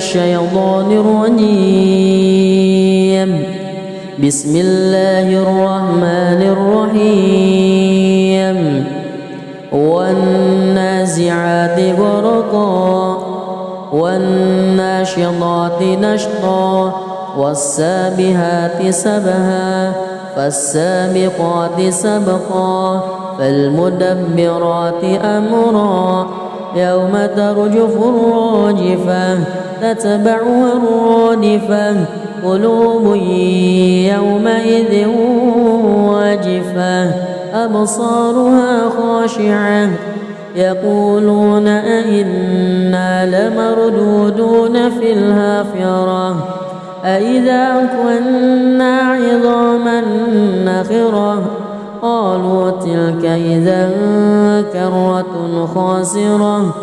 الشيطان الرجيم. بسم الله الرحمن الرحيم. والنازعات غرقا والناشطات نشطا والسابحات سبها فالسابقات سبقا فالمدبرات أمرا يوم ترجف الراجفة تتبعها الرادفة قلوب يومئذ واجفة أبصارها خاشعة يقولون أئنا لمردودون في الحافرة أئذا كنا عظاما نخرة قالوا تلك إذا كرة خاسرة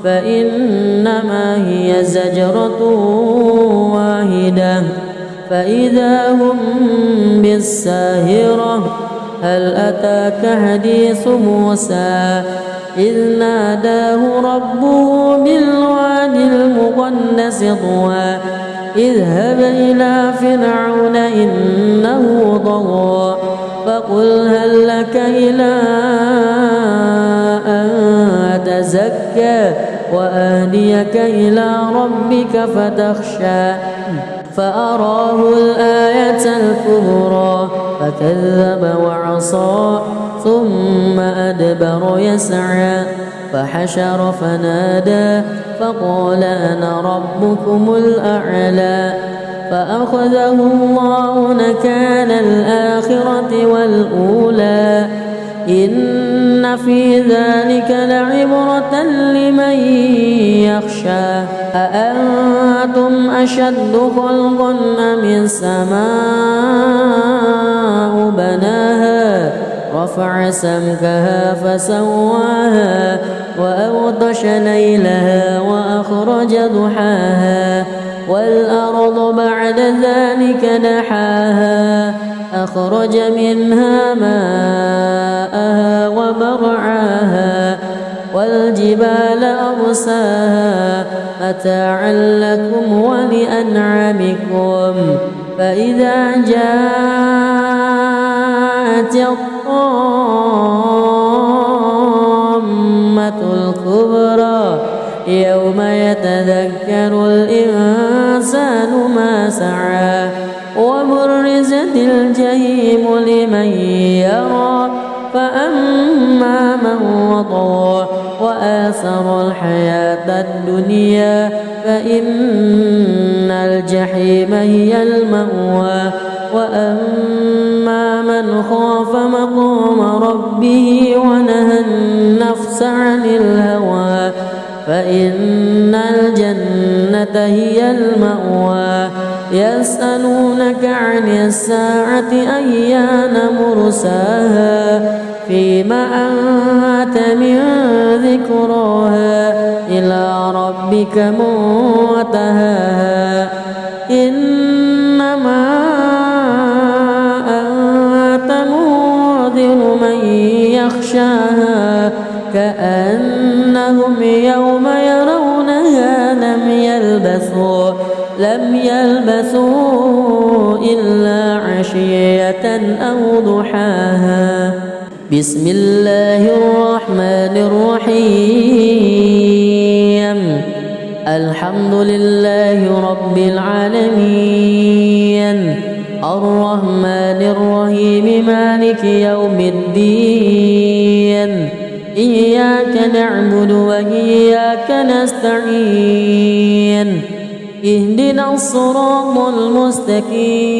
فإنما هي زجرة واحدة فإذا هم بالساهرة هل أتاك حديث موسى إذ ناداه ربه بالواد المقدس طوى اذهب إلى فرعون إنه طغى فقل هل لك إلى أن تزكى وأهديك إلى ربك فتخشى فأراه الآية الكبرى فكذب وعصى ثم أدبر يسعى فحشر فنادى فقال أنا ربكم الأعلى فأخذه الله نكال الآخرة والأولى إن في ذلك لعبرة لمن يخشى أأنتم أشد خلقا أم السماء بناها رفع سمكها فسواها وأغطش ليلها وأخرج ضحاها والأرض بعد ذلك دحاها أخرج منها ماءها ومرعاها والجبال أرساها متاعا لكم ولأنعامكم فإذا جاءت الطامة الكبرى يوم يتذكر الإنسان ما سعى وبرزت الجحيم لمن يرى فأما من وطغى وآثر الحياة الدنيا فإن الجحيم هي المأوى وأما من خاف مقام ربه ونهى النفس عن الهوى فإن الجنة هي المأوى يسألونك عن الساعة أيان مرساها فيما أنت من ذكراها إلى ربك منتهاها إنما أنت منذر من يخشاها كأنهم يوم يرونها لم يلبثوا إلا عشية أو ضحاها. بسم الله الرحمن الرحيم. الحمد لله رب العالمين الرحمن الرحيم مالك يوم الدين إياك نعبد وإياك نستعين اهدنا الصراط المستقيم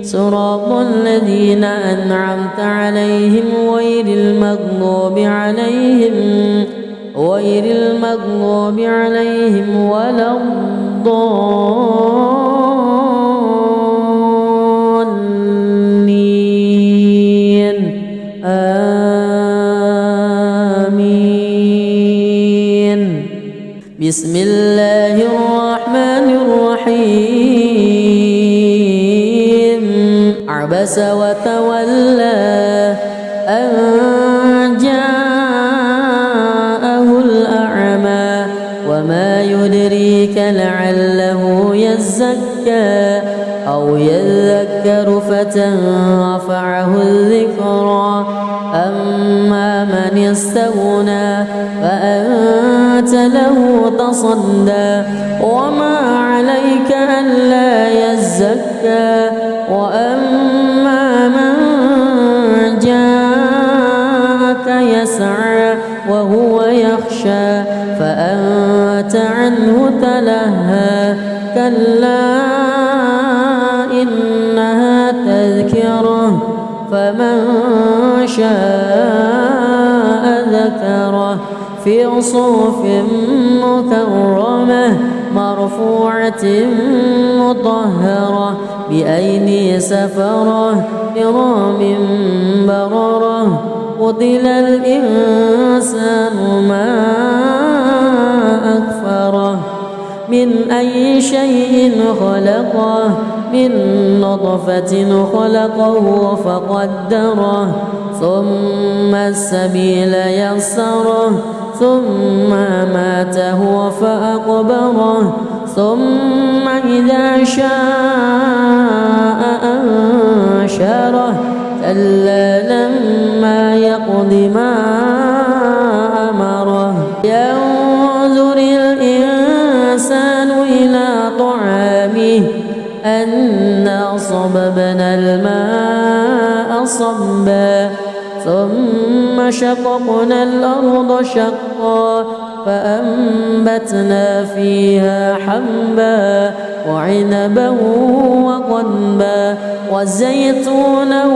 صراط الذين أنعمت عليهم غير المغضوب عليهم ولا الضالين آمين. بسم الله الرحمن الرحيم. عبس وتولى أن جاءه الأعمى وما يدريك لعله يزكى أو يذكر فتنفعه الذكرى أما من استغنى فأنت له تصدى وما عليك ألا يزكى وأما من جاءك يسعى وهو يخشى فأنت عنه تلهى كلا إنها تذكرة فمن شاء ذكره في صحف مكرمة مرفوعة مطهرة بأيدي سفرة كرام بررة قتل الإنسان ما أكفره من أي شيء خلقه من نطفة خلقه فقدره ثم السبيل يسره ثم أماته فأقبره ثم إذا شاء أنشره كلا لما يقض ما أمره ينظر الإنسان إلى طعامه أنا صببنا الماء صبا ثم شققنا الأرض شقا فأنبتنا فيها حبا وعنبا وقضبا وزيتونا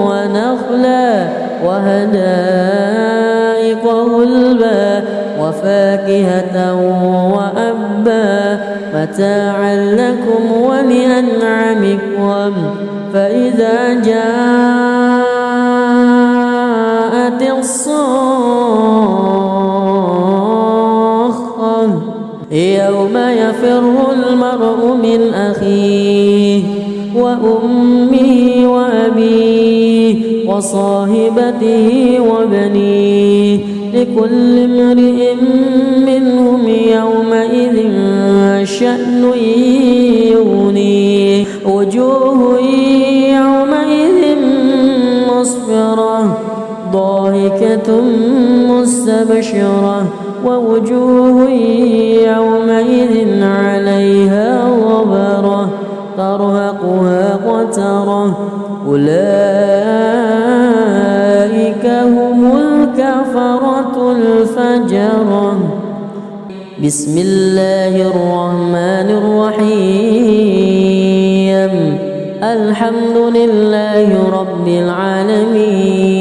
ونخلا وحدائق غلبا وفاكهة وأبا متاعا لكم ولأنعامكم فإذا جاءت الصاخة يوم يفر المرء من أخيه وأمه وأبيه وصاحبته وبنيه لكل امرئ منهم يومئذ شأن يغنيه وجوه يومئذ مسفرة ضاحكة مستبشرة ووجوه يومئذ عليها غبرة ترهقها قترة أولئك هم الكفرة الفجرة بسم الله الرحمن الرحيم الحمد لله رب العالمين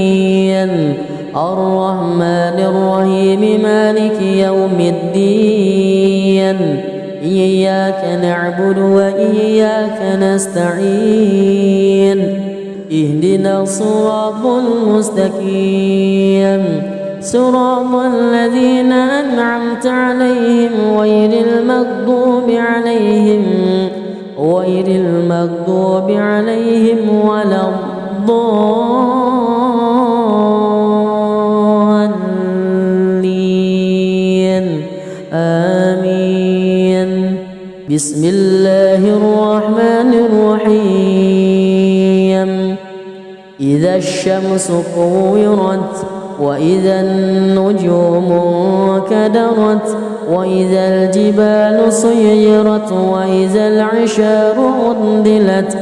الرحمن الرحيم مالك يوم الدين إياك نعبد وإياك نستعين اهدنا الصراط المستقيم صراط الذين أنعمت عليهم غير المغضوب عليهم ولا الضالين آمين بسم الله الرحمن الرحيم إذا الشمس كورت وإذا النجوم انكدرت وإذا الجبال سيرت وإذا العشار عطلت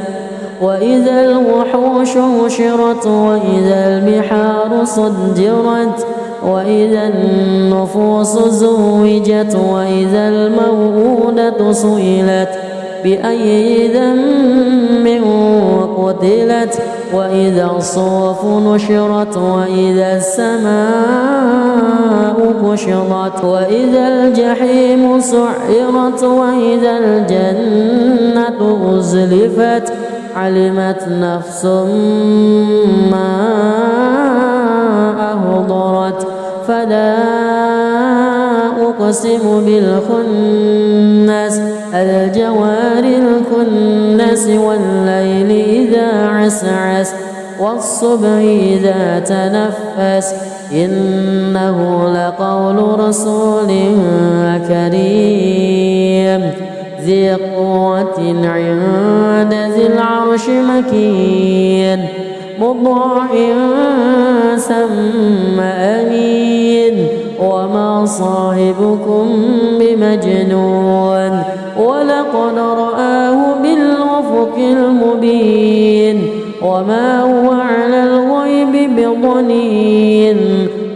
وإذا الوحوش حشرت وإذا البحار سجرت وإذا النفوس زوجت وإذا الموءودة سئلت بأي ذنب قتلت وإذا الصحف نشرت وإذا السماء كشطت وإذا الجحيم سعرت وإذا الجنة أزلفت علمت نفس ما أهضرت فلا أقسم بالخنس الجوار الكنس والليل إذا عسعس والصبح إذا تنفس إنه لقول رسول كريم ذي قوة عند ذي العرش مكين مطاع ثم أمين وما صاحبكم بمجنون ولقد رآه بالأفق المبين وما هو على الغيب بضنين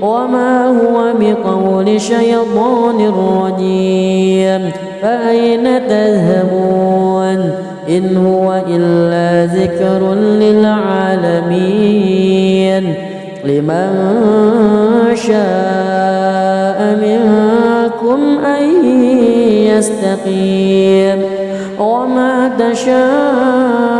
وما هو بقول شيطان رجيم فأين تذهبون إن هو إلا ذكر للعالمين لمن شاء منكم أن يستقيم وما تشاءون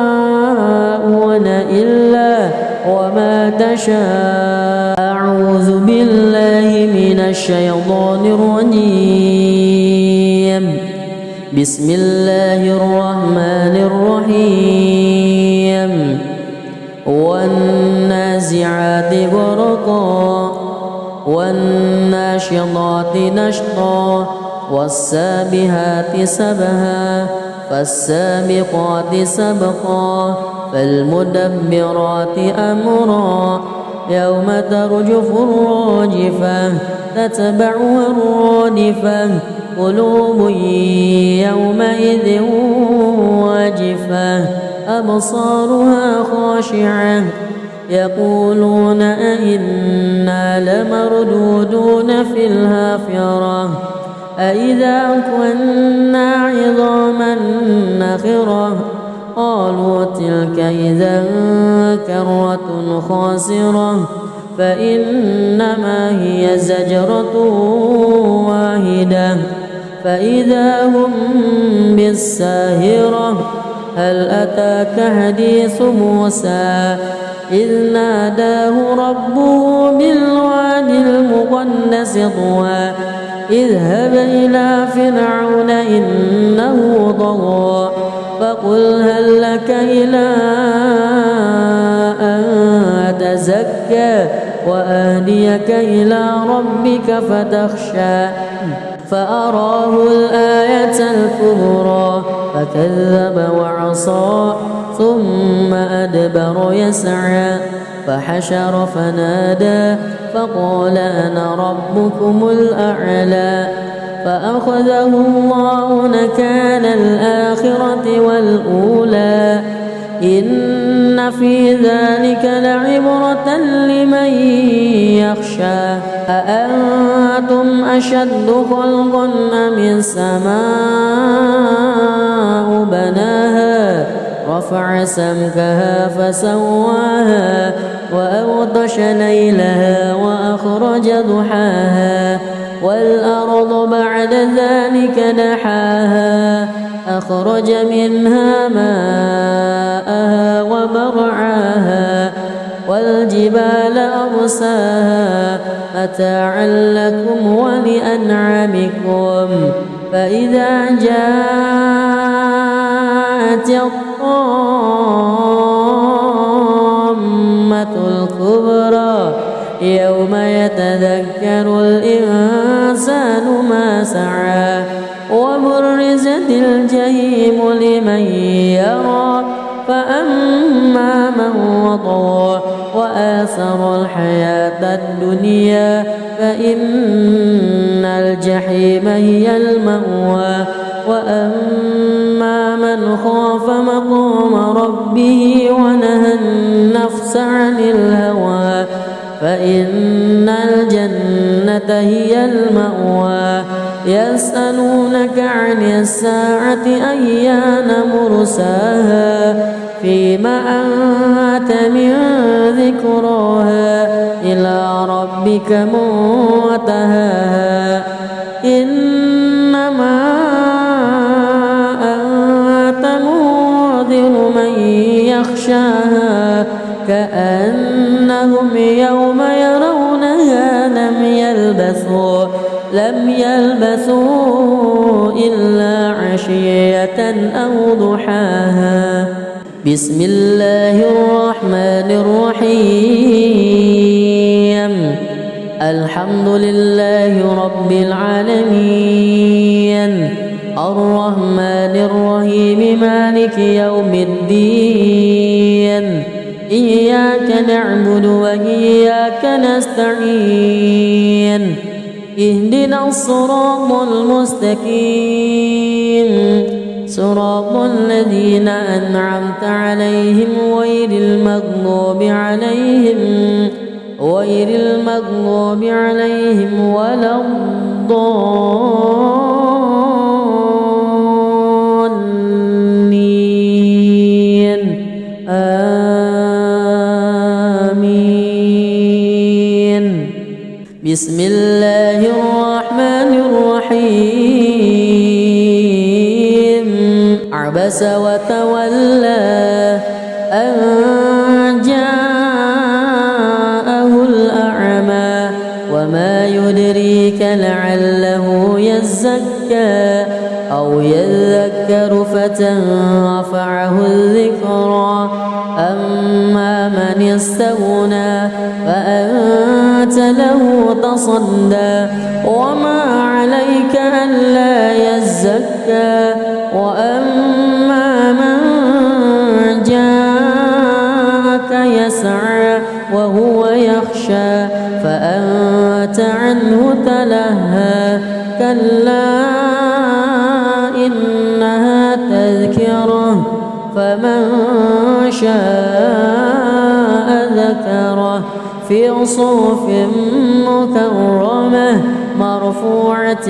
أعوذ بالله من الشيطان الرجيم بسم الله الرحمن الرحيم والنازعات غرقا والناشطات نشطا والسابحات سبها فالسابقات سبقا فالمدبرات أمرا يوم ترجف الراجفة تتبعها الرادفة قلوب يومئذ واجفة أبصارها خاشعة يقولون أئنا لمردودون في الحافرة أئذا كنا عظاما نخرة قالوا تلك إذا كرة خاسرة فإنما هي زجرة واحدة فإذا هم بالساهرة هل أتاك حديث موسى إذ ناداه ربه بالواد المقدس طوى اذهب إلى فرعون إنه طغى فقل هل لك إلى أن تزكى وأهديك إلى ربك فتخشى فأراه الآية الكبرى فكذب وعصى ثم أدبر يسعى فحشر فنادى فقال أنا ربكم الأعلى فأخذه الله نكال الآخرة والأولى إن في ذلك لعبرة لمن يخشى أأنتم أشد خلقا أم السماء بناها رفع سمكها فسواها وأغطش ليلها وأخرج ضحاها والأرض بعد ذلك دحاها أخرج منها ماءها ومرعاها والجبال أرساها متاعا لكم ولأنعامكم فإذا جاءت الطامة الكبرى يوم يتذكر الإنسان ما سعى وبرزت الجحيم لمن يرى فأما من وطغى وآثر الحياة الدنيا فإن الجحيم هي المأوى وأما من خاف مقام ربه ونهى النفس عن الهوى فإن الجنة هي المأوى يسألونك عن الساعة أيان مرساها فيما أنت من ذكراها إلى ربك منتهاها إنما أنت منذر من يخشاها كأنهم يوم يرونها لم يلبثوا إلا عشية أو ضحاها. بسم الله الرحمن الرحيم الحمد لله رب العالمين الرحمن الرحيم مالك يوم الدين إياك نعبد وإياك نستعين اهدنا الصراط المستقيم صراط الذين أنعمت عليهم غير المغضوب عليهم ولا الضالين آمين. بسم الله الرحمن الرحيم عبس وتولى أن جاءه الأعمى وما يدريك لعله يزكى أو يذكر فتنفعه الذكرى أما من استغنى فأنت له تصدى وما عليك ألا يزكى وأما من جاءك يسعى وهو يخشى فأنت عنه تلهى كلا إنها تذكرة فمن شاء ذكره في صحف مكرمة مرفوعة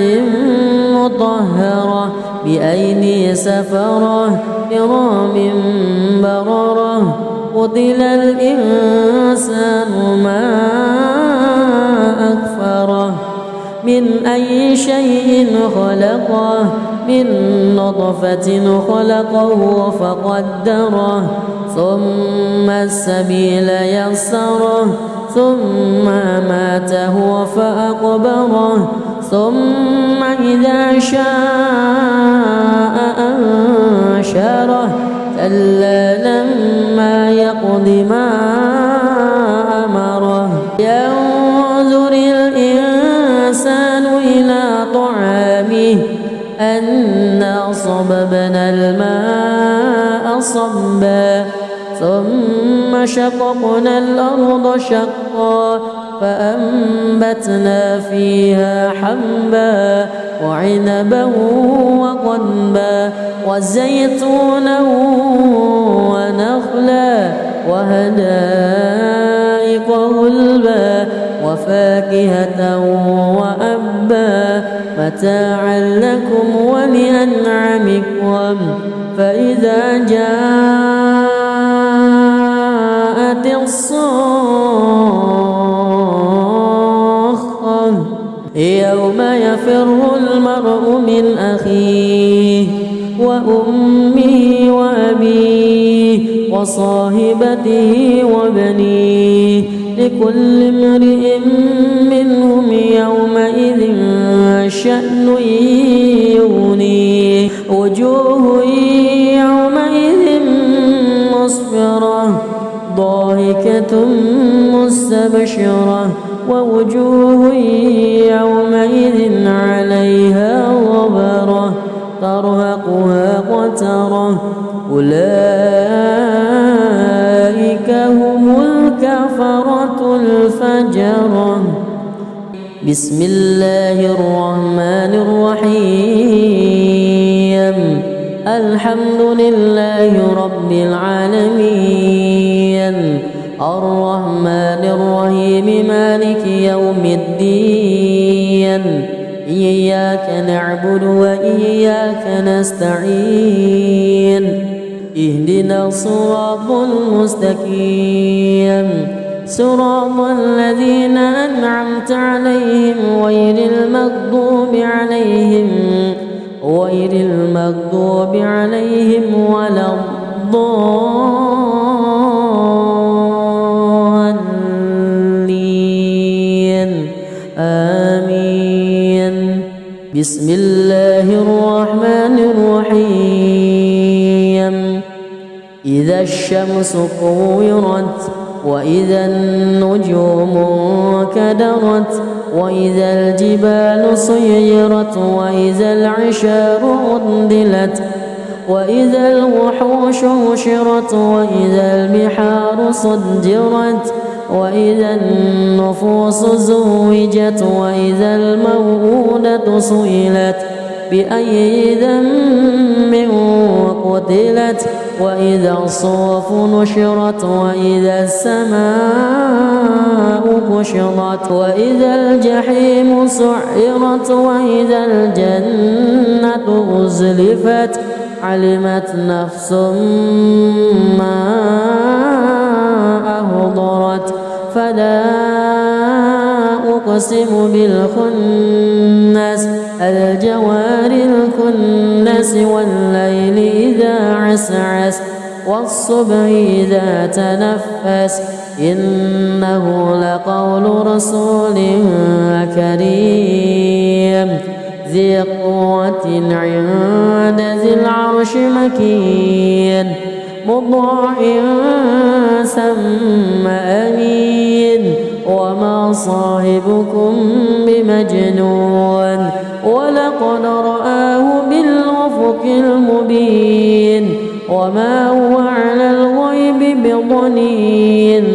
مطهرة بأيدي سفرة كرام بررة قتل الإنسان ما أكفره من أي شيء خلقه من نطفة خلقه فقدره ثم السبيل يسره ثم ماته فأقبره ثم إذا شاء أنشره كلا لما يقض ما أمره ينظر الإنسان إلى طعامه أنا صببنا الماء صبا ثم شققنا الأرض شقا فأنبتنا فيها حبا وعنبا وقضبا وزيتونا ونخلا وحدائق غلبا وفاكهة وأبا متاعا لكم ولأنعامكم فإذا جاءت الصاخة يوم يفر المرء من أخيه وأمه وأبيه وصاحبته وبنيه لكل امرئ منهم يومئذ شأن يغنيه وجوه يومئذ مسفرة ضاحكة مستبشرة ووجوه يومئذ عليها غبرة ترهقها قترة أولئك هم الكفرة الفجرة. بسم الله الرحمن الرحيم الحمد لله رب العالمين الرحمن الرحيم مالك يوم الدين إياك نعبد وإياك نستعين اهدنا الصراط المستقيم صراط الذين أنعمت عليهم غير المغضوب عليهم ولا الضالين آمين. بسم الله الرحمن الرحيم إذا الشمس كورت وإذا النجوم انكدرت وإذا الجبال سيرت وإذا العشار عطلت وإذا الوحوش حشرت وإذا البحار سجرت وإذا النفوس زوجت وإذا الموءودة سئلت بأي ذنب قتلت وإذا الصحف نشرت وإذا السماء كشطت وإذا الجحيم سعرت وإذا الجنة أزلفت علمت نفس ما أهضرت فلا أقسم بالخنس الجوار الكنس والليل إذا عسعس والصبح إذا تنفس إنه لقول رسول كريم ذي قوة عند ذي العرش مكين مطاع ثم أمين وما صاحبكم بمجنون ولقد رآه بالأفق المبين وما هو على الغيب بضنين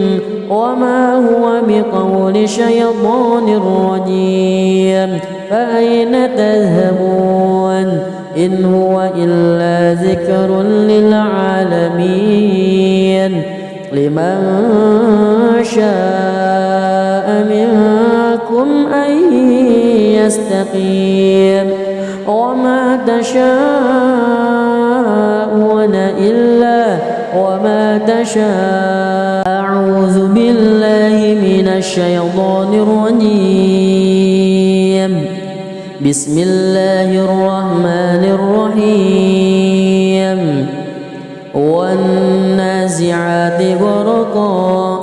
وما هو بقول شيطان رجيم فأين تذهبون إن هو إلا ذكر للعالمين لمن شاء منكم أن يستقيم وما تشاءون أعوذ بالله من الشيطان الرجيم بسم الله الرحمن الرحيم والنازعات غرقا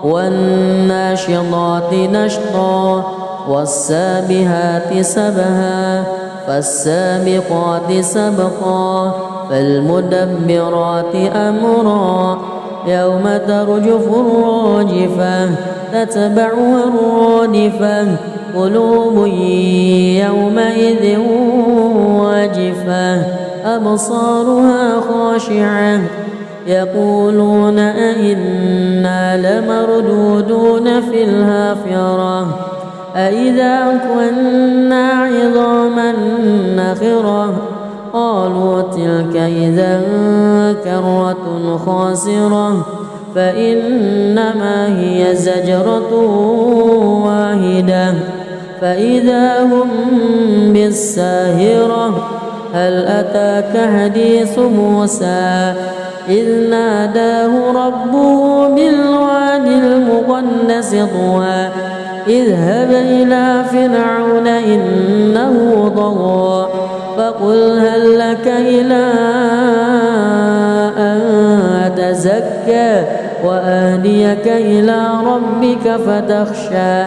والناشطات نشطا والسابحات سبها فالسابقات سبقا فالمدبرات أمرا يوم ترجف الراجفة تتبعها الرادفة قلوب يومئذ واجفة أبصارها خاشعة يقولون أئنا لمردودون في الحافرة أئذا كنا عظاما نخرة قالوا تلك إذا كرة خاسرة فإنما هي زجرة واحدة فإذا هم بالساهرة هل أتاك حديث موسى إذ ناداه ربه بالوادي المقدس طوى اذهب إلى فرعون إنه طغى فقل هل لك إلى أن تزكى وأهديك إلى ربك فتخشى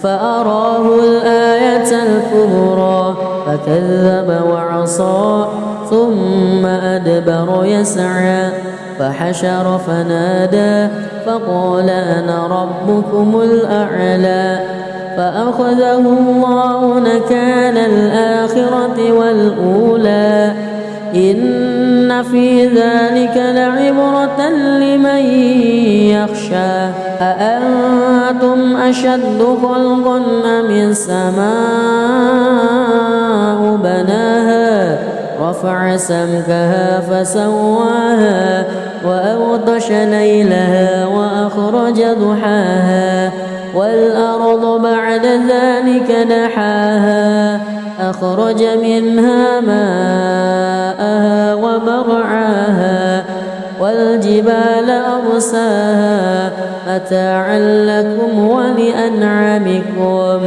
فأراه الآية الكبرى فكذب وعصى ثم أدبر يسعى فحشر فنادى فقال أنا ربكم الأعلى فأخذه الله نكال الآخرة والأولى إن في ذلك لعبرة لمن يخشى أأنتم أشد خلقا أم السماء بناها رفع سمكها فسواها وأغطش ليلها وأخرج ضحاها والأرض بعد ذلك دحاها أخرج منها ماءها ومرعاها والجبال أرساها متاعا لكم ولأنعامكم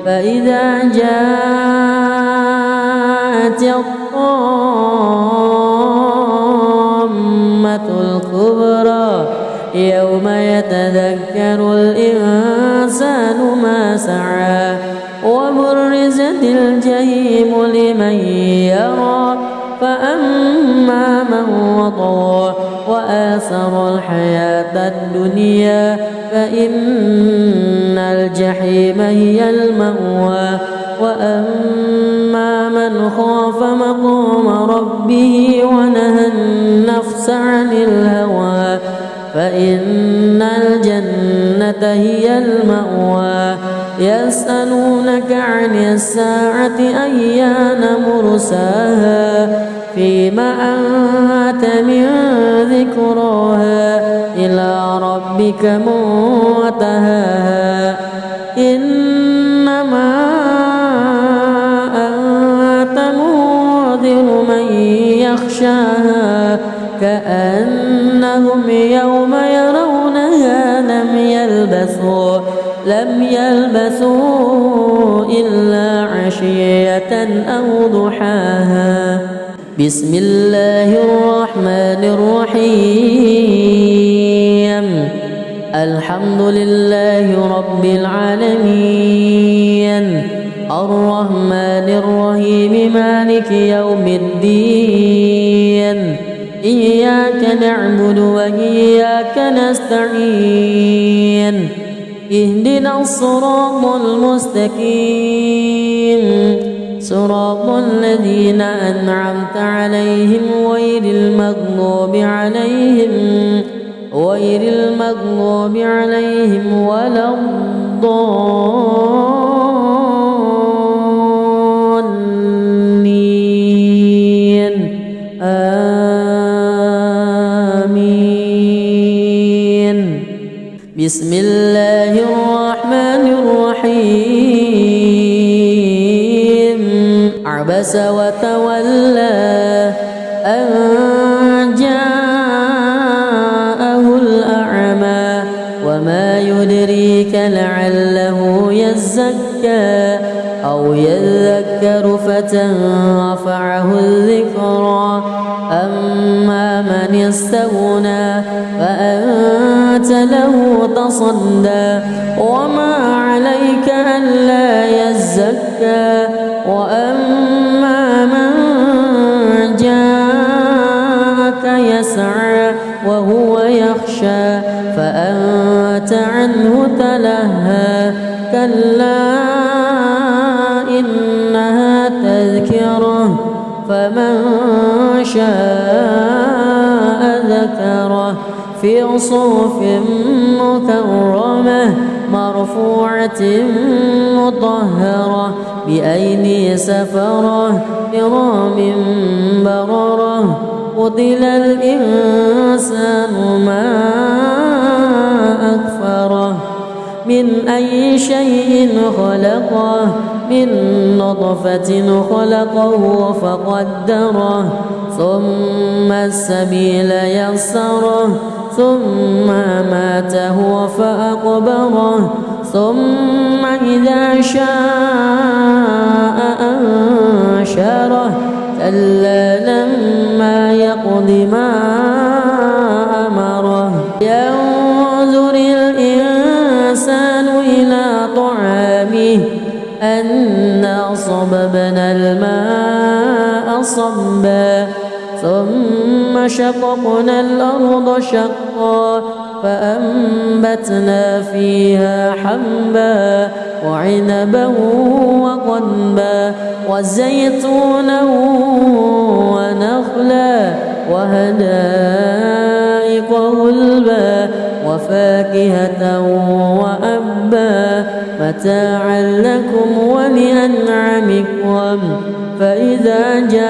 فإذا جاءت الطامة الكبرى يوم يتذكر الإنسان ما سعى وبرزت الجحيم لمن يرى فأما من وطغى وآثروا الحياة الدنيا فإن الجحيم هي المأوى وأما من خاف مقام ربه ونهى النفس عن الهوى فإن الجنة هي المأوى يسألونك عن الساعة أيان مرساها فيما أنت من ذكراها إلى ربك منتهاها إنما أنت منذر من يخشاها كأنهم يوم يرونها لم يلبثوا إلا عشية أو ضحاها. بسم الله الرحمن الرحيم الحمد لله رب العالمين الرحمن الرحيم مالك يوم الدين إياك نعبد وإياك نستعين اهدنا الصراط المستقيم صراط الذين أنعمت عليهم غير المغضوب عليهم ولا الضالين آمين. بسم الله الرحمن الرحيم عبس وتولى أن جاءه الأعمى وما يدريك لعله يزكى أو يذكر فتنفعه الذكرى أما من استغنى فأنت له تصدى وما عليك ألا يزكى وأما من جاءك يسعى وهو يخشى فأنت عنه تلهى كلا إنها تذكرة فمن شاء ذكره في صحف مكرمة مرفوعة مطهرة بأيدي سفرة كرام بررة قتل الإنسان ما أكفره من أي شيء خلقه من نطفة خلقه فقدره ثم السبيل يسره ثم ماته فأقبره ثم إذا شاء أنشره كلا لما يقض ما أمره ينظر الإنسان إلى طعامه أنا صببنا الماء صبا ثم شققنا الأرض شقا فأنبتنا فيها حبا وعنبا وقضبا وزيتونا ونخلا وحدائق غلبا وفاكهة وأبا متاعا لكم ولأنعامكم فإذا جاءت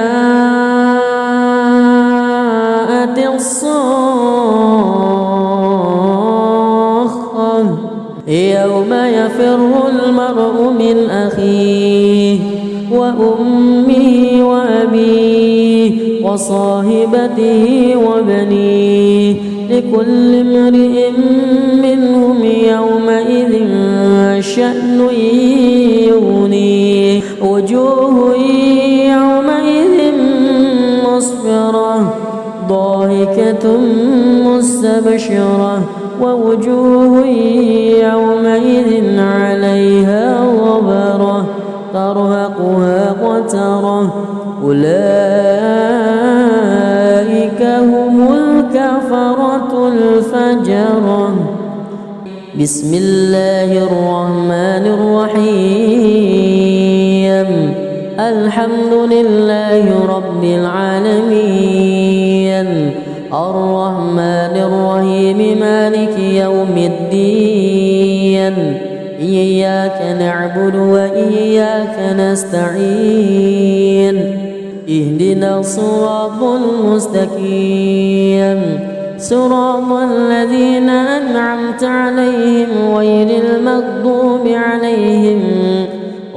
الصاخة يوم يفر المرء من أخيه وأمه وأبيه وصاحبته وبنيه لكل امرئ منهم يومئذ شأن يغنيه وجوه يومئذ مسفرة ضاحكة مستبشرة ووجوه يومئذ عليها غبرة ترهقها قترة أولئك هم الكفرة بسم الله الرحمن الرحيم الحمد لله رب العالمين الرحمن الرحيم مالك يوم الدين إياك نعبد وإياك نستعين اهدنا الصراط المستقيم صراط الذين أنعمت عليهم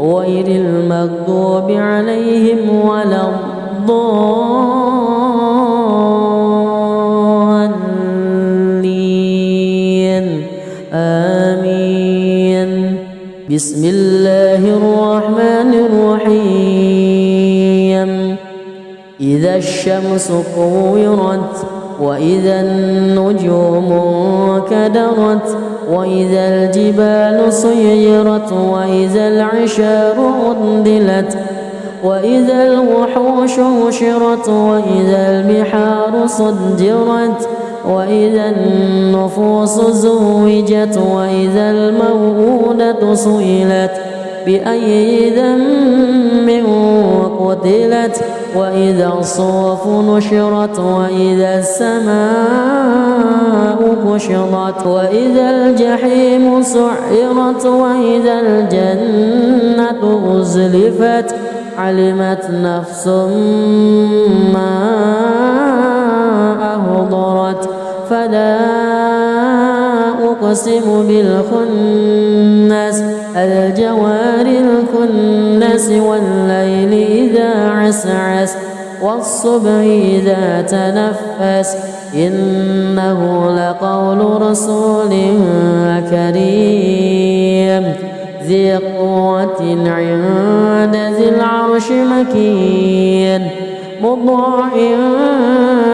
غير المغضوب عليهم ولا الضالين آمين. بسم الله الرحمن الرحيم إذا الشمس كورت وإذا النجوم انكدرت وإذا الجبال سيرت وإذا العشار عطلت وإذا الوحوش حشرت وإذا البحار سجرت وإذا النفوس زوجت وإذا الموءودة سئلت بأي ذنب قتلت وإذا الصحف نشرت وإذا السماء كشطت وإذا الجحيم سعرت وإذا الجنة أزلفت علمت نفس ما أحضرت فلا أقسم بالخنس الجوار الكنس والليل إذا عسعس والصبح إذا تنفس إنه لقول رسول كريم ذي قوة عند ذي العرش مكين مطاع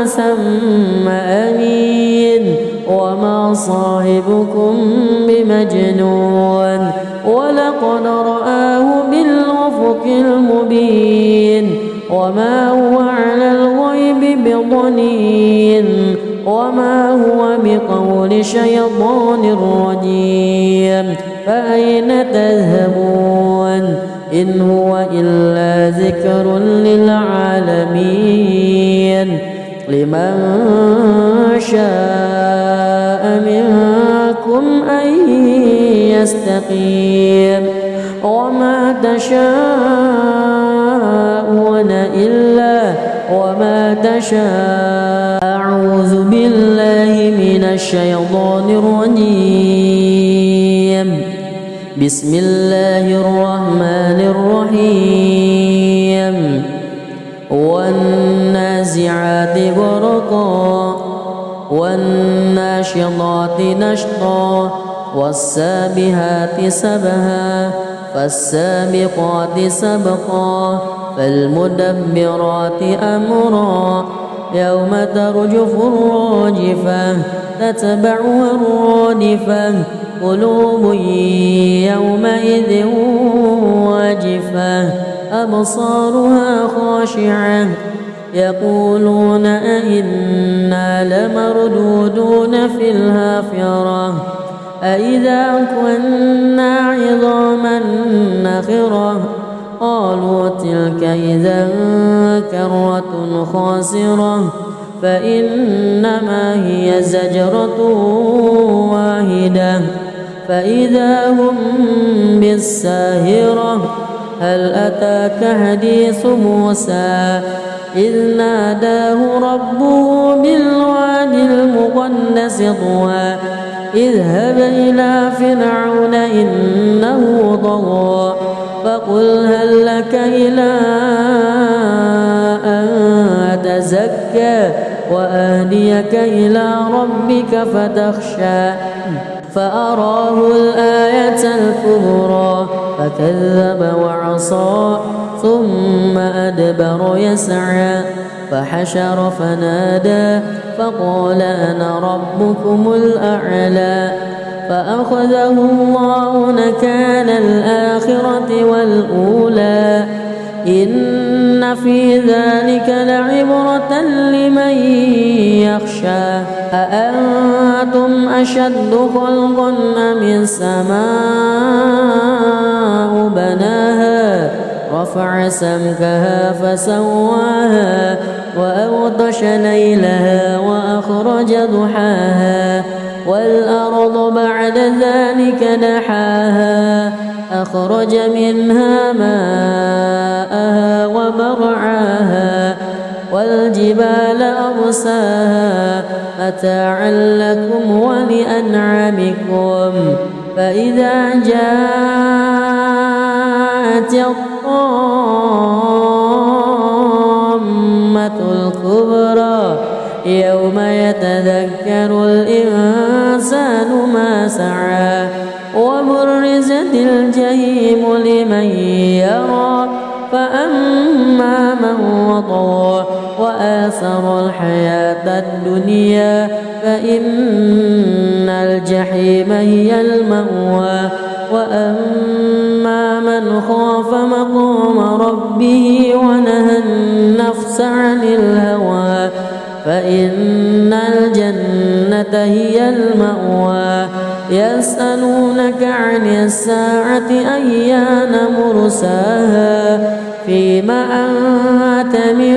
ثم أمين وما صاحبكم بمجنون ولقد رآه بالأفق المبين وما هو على الغيب بضنين وما هو بقول شيطان رجيم فأين تذهبون إن هو إلا ذكر للعالمين لمن شاء منكم أن يستقيم وما تشاءون أعوذ بالله من الشيطان الرجيم بسم الله الرحمن الرحيم والنازعات غرقا والناشطات نشطا والسابحات سبها فالسابقات سبقا فالمدبرات أمرا يوم ترجف الراجفة تتبعها الرادفة قلوب يومئذ واجفة أبصارها خاشعة يقولون أئنا لمردودون في الحافرة أئذا كنا عظاما نخرة قالوا تلك إذا كرة خاسرة فإنما هي زجرة واحدة فإذا هم بالساهرة هل أتاك حديث موسى إذ ناداه ربه بالوادي المقدس طوى اذهب إلى فرعون إنه طغى فقل هل لك إلى أن تزكى وأهديك إلى ربك فتخشى فأراه الآية الكبرى فكذب وعصى ثم أدبر يسعى فحشر فنادى فقال أنا ربكم الأعلى فأخذه الله نكال الآخرة والأولى إن في ذلك لعبرة لمن يخشى أأنتم أشد خلقا أم السماء بناها رفع سمكها فسواها وأغطش ليلها وأخرج ضحاها والأرض بعد ذلك دحاها أخرج منها ماءها ومرعاها والجبال أرساها متاعا لكم ولأنعامكم فإذا جاءت الطامة الكبرى يوم يتذكر الإنسان ما سعى وبرزت الجحيم لمن يرى فأما من وطغى وآثر الحياة الدنيا فإن الجحيم هي المأوى وأما من خاف مقام ربه ونهى النفس عن الهوى فإن الجنة هي المأوى يسألونك عن الساعة أيان مرساها فيما أنت من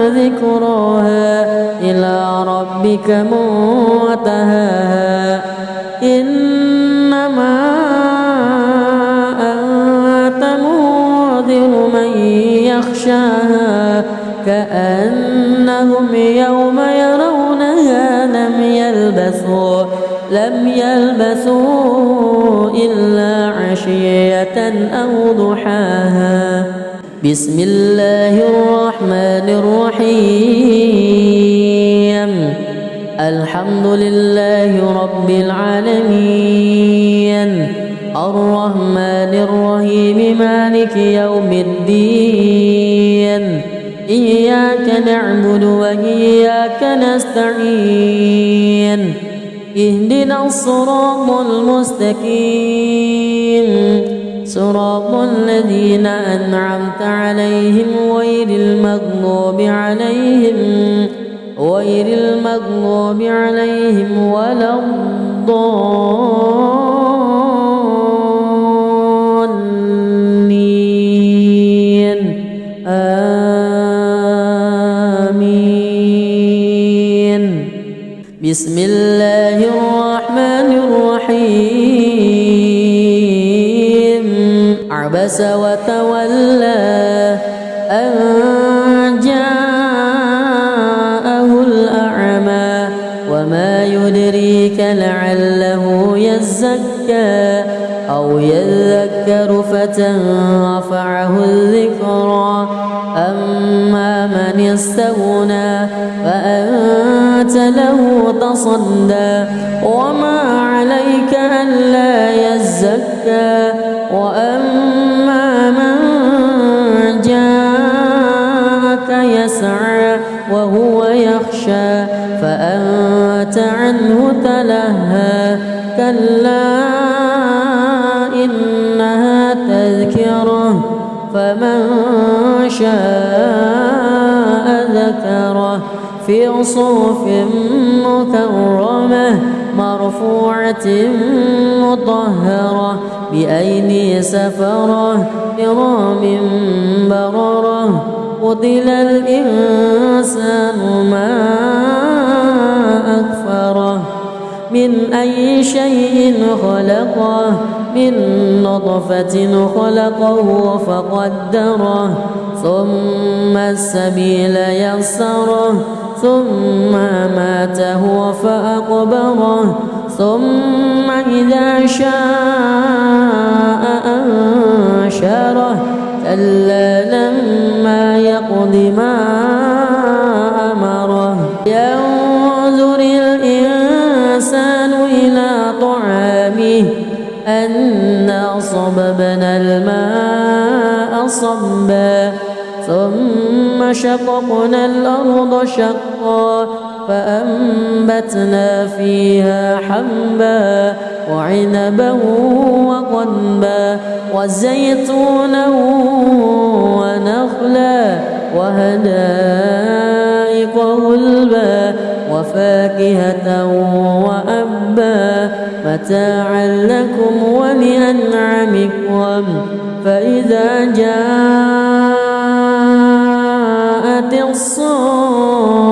ذكراها إلى ربك منتهاها إنما أنت منذر من يخشاها كأنهم يوم يرونها لم يلبثوا إلا عشية أو ضحاها بسم الله الرحمن الرحيم الحمد لله رب العالمين الرحمن الرحيم مالك يوم الدين إياك نعبد وإياك نستعين اهدنا الصراط المستقيم صراط الذين أنعمت عليهم غير المغضوب عليهم ولا الضالين آمين بسم الله الرحمن الرحيم عبس وتولى أن جاءه الأعمى وما يدريك لعله يزكى أو يذكر فتنفعه الذكرى أما من استغنى فأنت له تصدى وما عليك ألا يزكى وأما من جاءك يسعى وهو يخشى فأنت عنه تلهى كلا إنها تذكرة فمن شاء ذكره في صحف مكرمة مرفوعة مطهرة بأيدي سفرة كرام بررة قتل الإنسان ما أكفره من أي شيء خلقه من نطفة خلقه فقدره ثم السبيل يسره ثم ماته فأقبره ثم إذا شاء أنشره كلا لما يقض ما أمره ينظر الإنسان إلى طعامه أنا صببنا الماء صبا ثم شققنا الأرض شقا فأنبتنا فيها حبا وعنبا وقضبا وزيتونا ونخلا وحدائق غلبا وفاكهة وأبا متاعا لكم ولأنعامكم فإذا جاءت الصاخة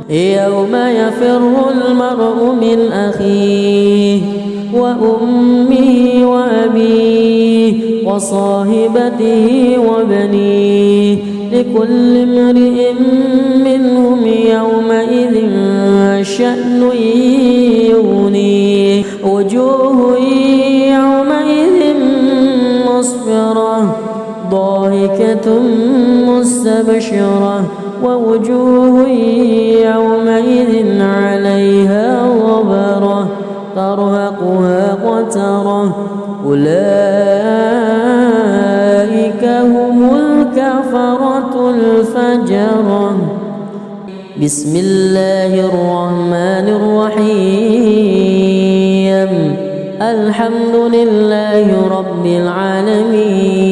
يوم يفر المرء من أخيه وأمه وأبيه وصاحبته وبنيه لكل امرئ منهم يومئذ شأن يغنيه وجوه يومئذ مسفرة ضاحكة مستبشرة ووجوه يومئذ عليها غبرة ترهقها قترة أولئك هم الكفرة الفجرة. بسم الله الرحمن الرحيم الحمد لله رب العالمين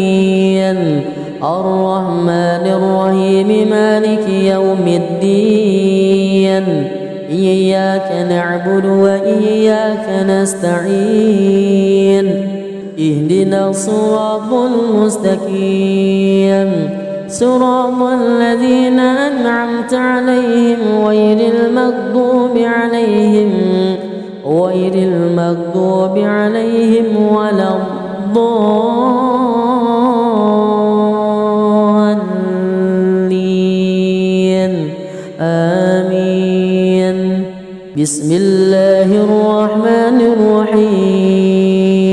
الرحمن الرحيم مالك يوم الدين إياك نعبد وإياك نستعين اهدنا الصراط المستقيم صراط الذين أنعمت عليهم غير المغضوب عليهم ولا الضالين آمين. بسم الله الرحمن الرحيم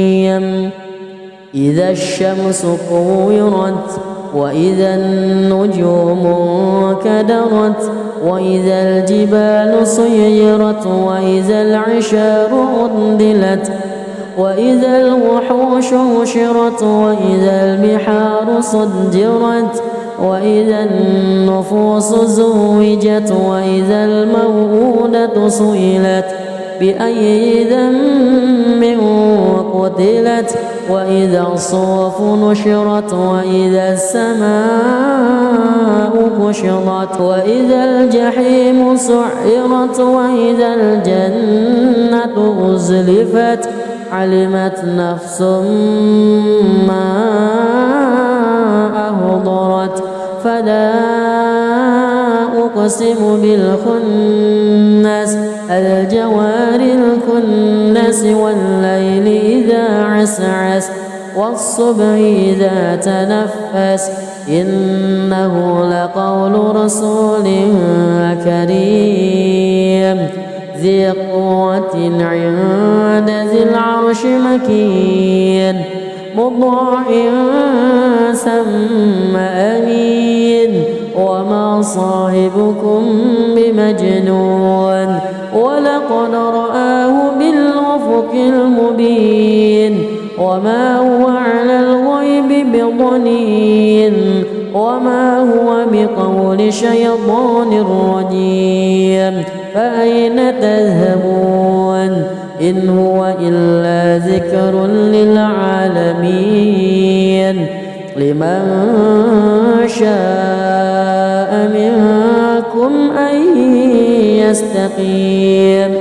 إذا الشمس كورت وإذا النجوم انكدرت وإذا الجبال سيرت وإذا العشار عطلت وإذا الوحوش حشرت وإذا البحار سجرت وإذا النفوس زوجت وإذا الموءودة سئلت بأي ذنب قتلت وإذا الصحف نشرت وإذا السماء كشطت وإذا الجحيم سعرت وإذا الجنة أزلفت علمت نفس ما أحضرت فلا أقسم بالخنس الجوار الكنس والليل إذا عسعس والصبح إذا تنفس إنه لقول رسول كريم ذي قوة عند ذي العرش مكين مطاع ثم أمين وما صاحبكم بمجنون ولقد رآه بالأفق المبين وما هو على الغيب بضنين وما هو بقول شيطان رجيم فأين تذهبون إن هو إلا ذكر للعالمين لمن شاء منكم أن يستقيم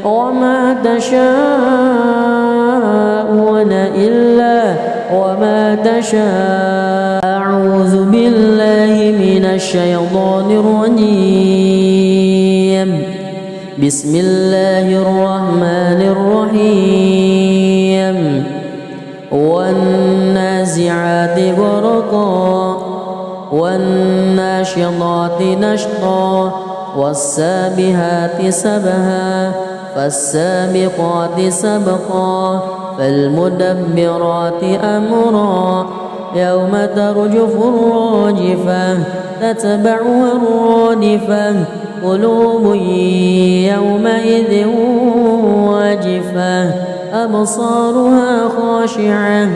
وما تشاءون أعوذ بالله من الشيطان الرجيم بسم الله الرحمن الرحيم والنازعات غرقا والناشطات نشطا والسابحات سبها فالسابقات سبقا فالمدبرات أمرا يوم ترجف الراجفة تتبعها الرادفة قلوب يومئذ واجفة أبصارها خاشعة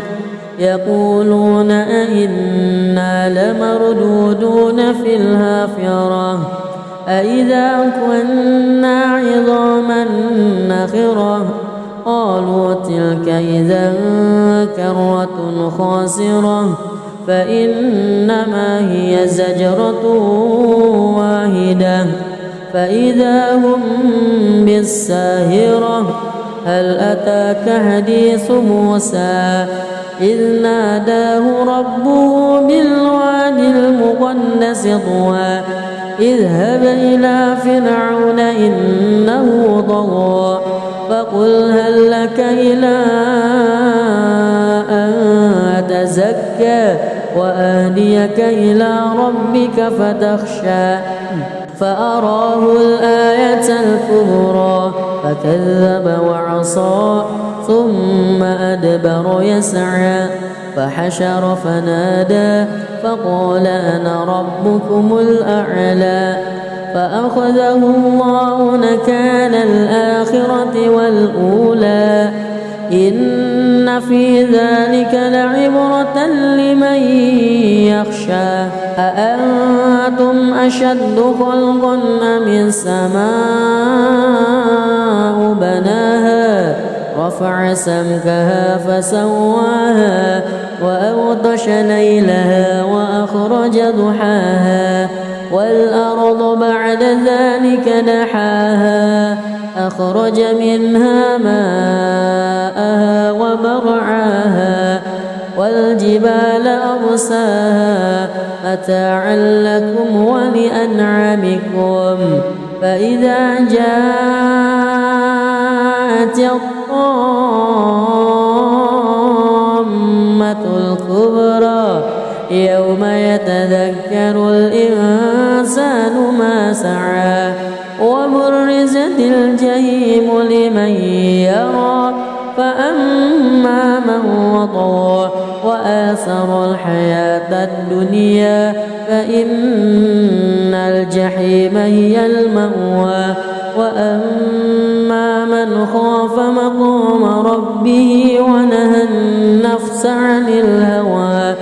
يقولون أئنا لمردودون في الحافرة أئذا كنا عظاما نخرة قالوا تلك إذا كرة خاسرة فإنما هي زجرة واحدة فإذا هم بالساهرة هل أتاك حديث موسى إذ ناداه ربه بالوادي المقدس طوى اذهب إلى فرعون إنه طغى فقل هل لك إلى أن تزكى وأهديك إلى ربك فتخشى فأراه الآية الكبرى فكذب وعصى ثم أدبر يسعى فحشر فنادى فقال أنا ربكم الأعلى فأخذه الله نكال الآخرة والأولى إن في ذلك لعبرة لمن يخشى أأنتم أشد خلقا أم السماء بناها رفع سمكها فسواها وأغطش ليلها وأخرج ضحاها والأرض بعد ذلك دحاها أخرج منها ماءها ومرعاها والجبال أرساها متاعا لكم ولأنعامكم فإذا جاءت الطامة الكبرى يوم يتذكر الإنسان ما سعى وبرزت الجحيم لمن يرى فأما من وطغى وآثر الحياة الدنيا فإن الجحيم هي المأوى وأما من خاف مقام ربه ونهى النفس عن الهوى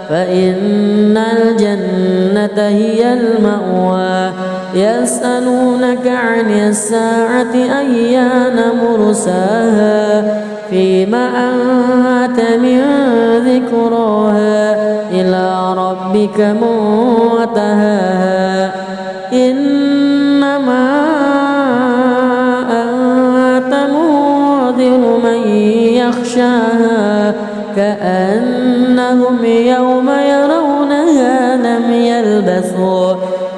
فإن الجنة هي المأوى يسألونك عن الساعة أيان مرساها فيما أنت من ذكراها إلى ربك منتهاها إنما أنت منذر من يخشاها كأنهم يوم يرونها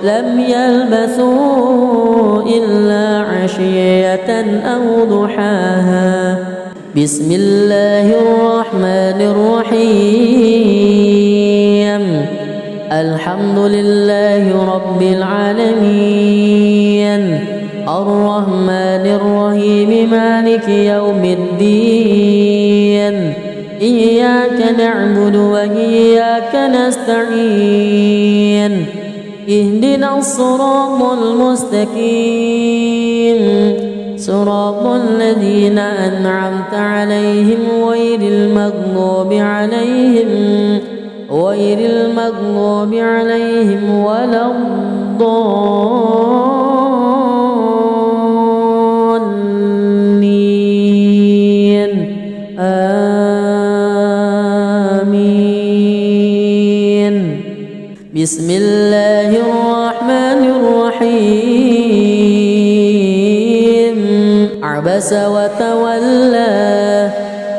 لم يلبثوا إلا عشية أو ضحاها بسم الله الرحمن الرحيم الحمد لله رب العالمين الرحمن الرحيم مالك يوم الدين إياك نعبد وإياك نستعين اهدنا الصراط المستقيم صراط الذين أنعمت عليهم غير المغضوب عليهم ولا الضالين آمين بسم الله الرحمن الرحيم عبس وتولى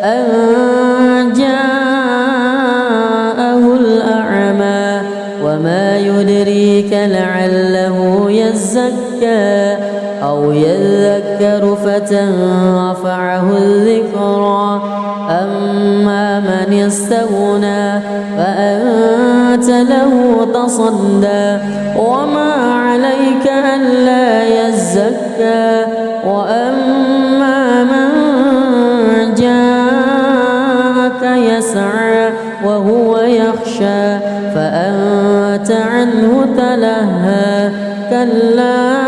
أن جاءه الأعمى وما يدريك لعله يزكى أو يذكر فتنفعه الذكرى أما من استغنى فأنت له تصدى وما عليك ألا يزكى وأما من جاءك يسعى وهو يخشى فأنت عنه تلهى كلا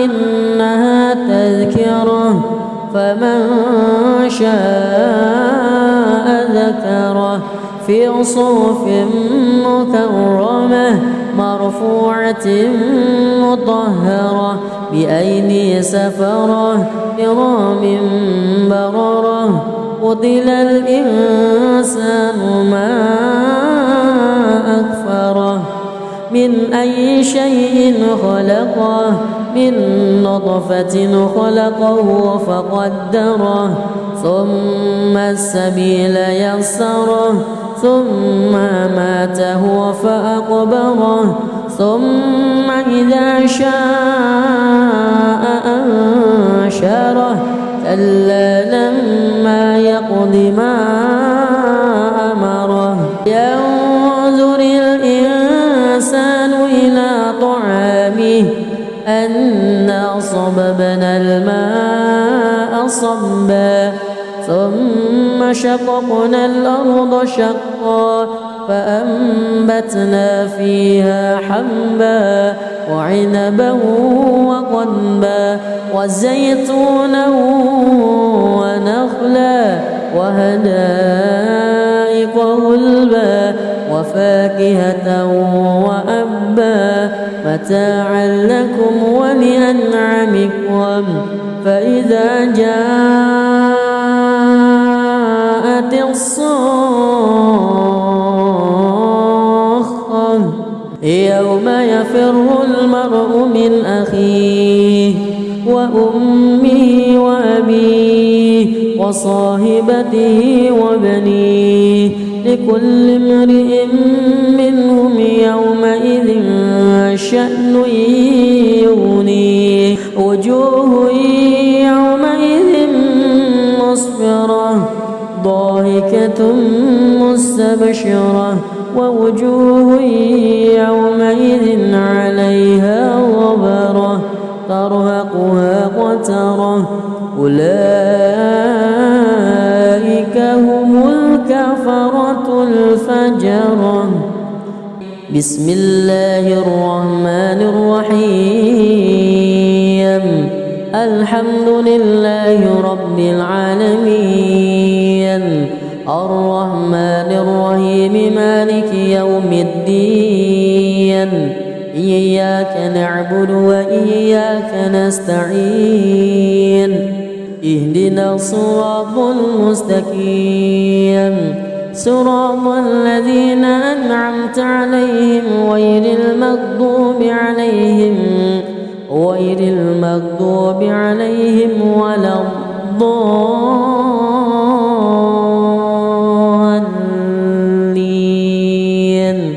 إنها تذكرة فمن شاء ذكره في صحف مكرمة مرفوعة مطهرة بأيدي سفرة كرام بررة قتل الإنسان ما أكفره من أي شيء خلقه من نطفة خلقه فقدره ثم السبيل يسره ثم ماته فأقبره ثم إذا شاء أنشره كلا لما يقض ما أمره ينظر الإنسان إلى طعامه أنا صببنا الماء صبا ثم شققنا الأرض شقا فأنبتنا فيها حبا وعنبا وقضبا وزيتونا ونخلا وحدائق غلبا وفاكهة وأبا متاعا لكم ولأنعامكم فإذا جاءت الصاخة يوم يفر المرء من أخيه وأمه وأبيه وصاحبته وبنيه لكل امرئ منهم يومئذ شأن يغنيه وجوه يومئذ مسفرة ضاحكة مستبشرة ووجوه يومئذ عليها غبرة ترهقها قترة أولئك هم الكفرة الفجرة بسم الله الرحمن الرحيم الحمد لله رب العالمين الرحمن الرحيم مالك يوم الدين إياك نعبد وإياك نستعين اهدنا الصراط المستقيم صراط الذين أنعمت عليهم غير المغضوب عليهم ولا الضالين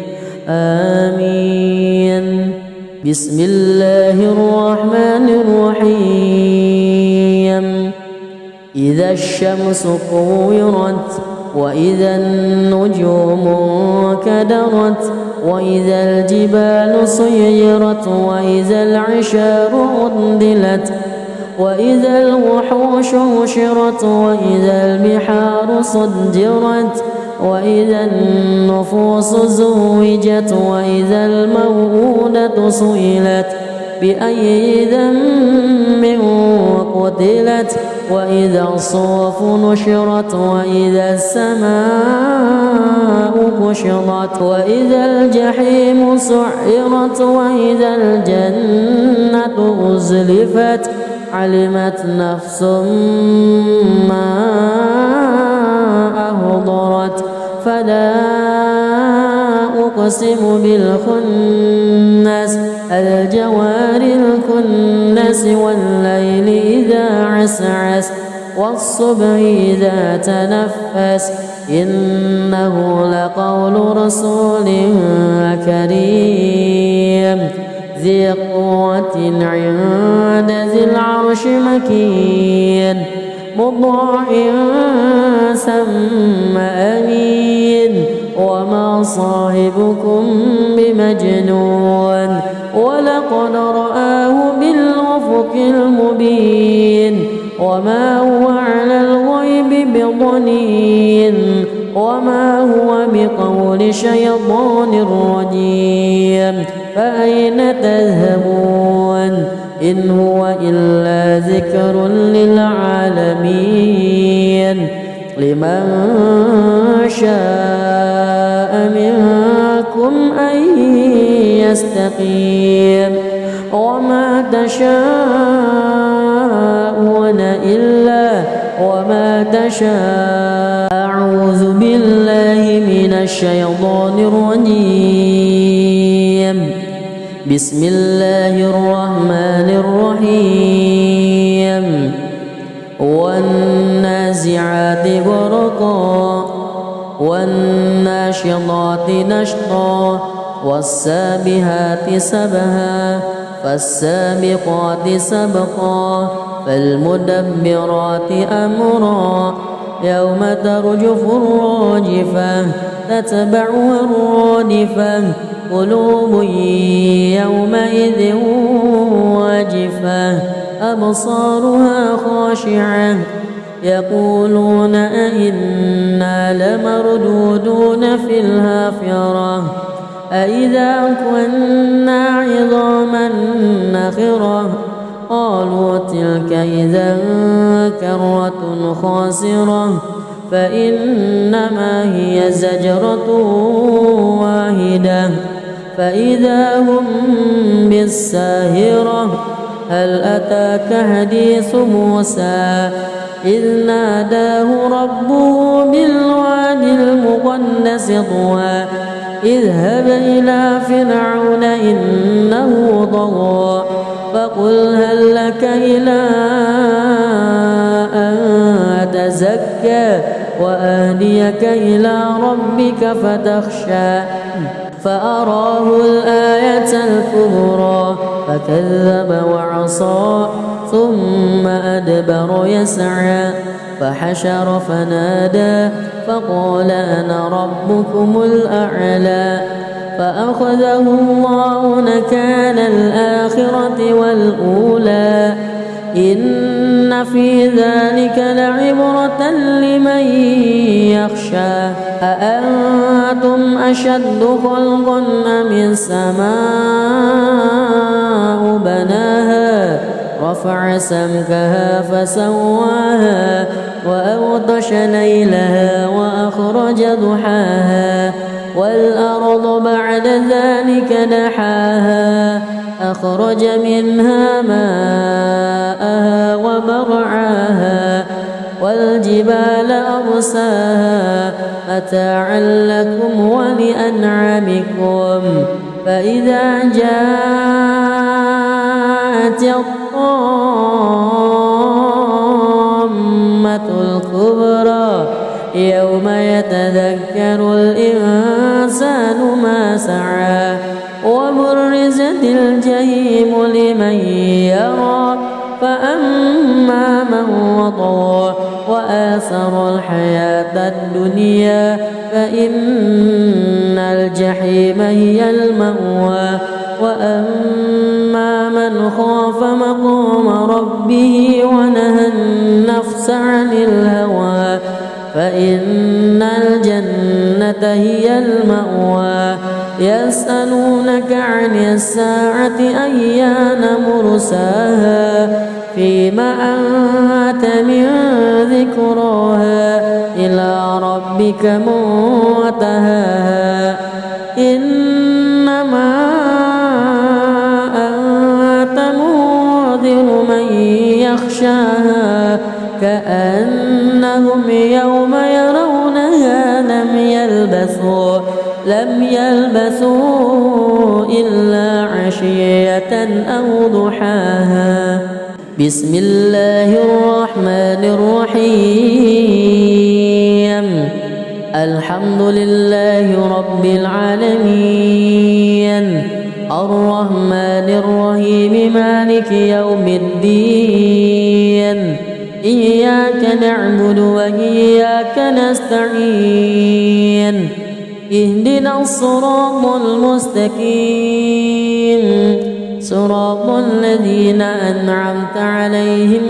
آمين بسم الله الرحمن الرحيم إذا الشمس كورت وإذا النجوم انكدرت وإذا الجبال سيرت وإذا العشار عطلت وإذا الوحوش حشرت وإذا البحار سجرت وإذا النفوس زوجت وإذا الموءودة سئلت بأي ذنب قتلت وإذا الصحف نشرت وإذا السماء كشطت وإذا الجحيم سعرت وإذا الجنة أزلفت علمت نفس ما أهضرت فلا أقسم بالخنس الجوار الكنس والليل إذا عسعس والصبح إذا تنفس إنه لقول رسول كريم ذي قوة عند ذي العرش مكين مطاع ثم أمين وما صاحبكم بمجنون ولقد رآه بالأفق المبين وما هو على الغيب بضنين وما هو بقول شيطان رجيم فأين تذهبون إن هو إلا ذكر للعالمين لمن شاء منكم أن يستقيم وما تشاءون أعوذ بالله من الشيطان الرجيم بسم الله الرحمن الرحيم والنازعات غرقا والناشطات نشطا والسابحات سبها فالسابقات سبقا فالمدبرات أمرا يوم ترجف الراجفة تتبعها الرادفة قلوب يومئذ واجفة أبصارها خاشعة يقولون أئنا لمردودون في الحافرة أئذا كنا عظاما نخرة قالوا تلك إذا كرة خاسرة فإنما هي زجرة واحدة فإذا هم بالساهرة هل أتاك حديث موسى إذ ناداه ربه بالواد المقدس طوى اذهب إلى فرعون إنه طغى فقل هل لك إلى أن تزكى وأهديك إلى ربك فتخشى فأراه الآية الكبرى فكذب وعصى ثم أدبر يسعى فحشر فنادى فقال أنا ربكم الأعلى فأخذه الله نكال الآخرة والأولى إن في ذلك لعبرة لمن يخشى أأنتم أشد خلقا أم السماء بناها رفع سمكها فسواها وأغطش ليلها وأخرج ضحاها والأرض بعد ذلك دحاها أخرج منها ماءها ومرعاها والجبال أرساها متاعا لكم ولأنعامكم فإذا جاءت الطامة الكبرى يوم يتذكر الإنسان ما سعى وبرزت الجحيم لمن يرى فأما من وطغى وآثر الحياة الدنيا فإن الجحيم هي المأوى وأما من خاف مقام ربه ونهى النفس عن الهوى فإن الجنة هي المأوى يسألونك عن الساعة أيان مرساها فيما أنت من ذكراها إلى ربك منتهاها إنما أنت منذر من يخشاها كأنهم يوم يرونها لم يلبثوا إلا عشية أو ضحاها بسم الله الرحمن الرحيم الحمد لله رب العالمين الرحمن الرحيم مالك يوم الدين إياك نعبد وإياك نستعين اهدنا الصراط المستقيم صراط الذين أنعمت عليهم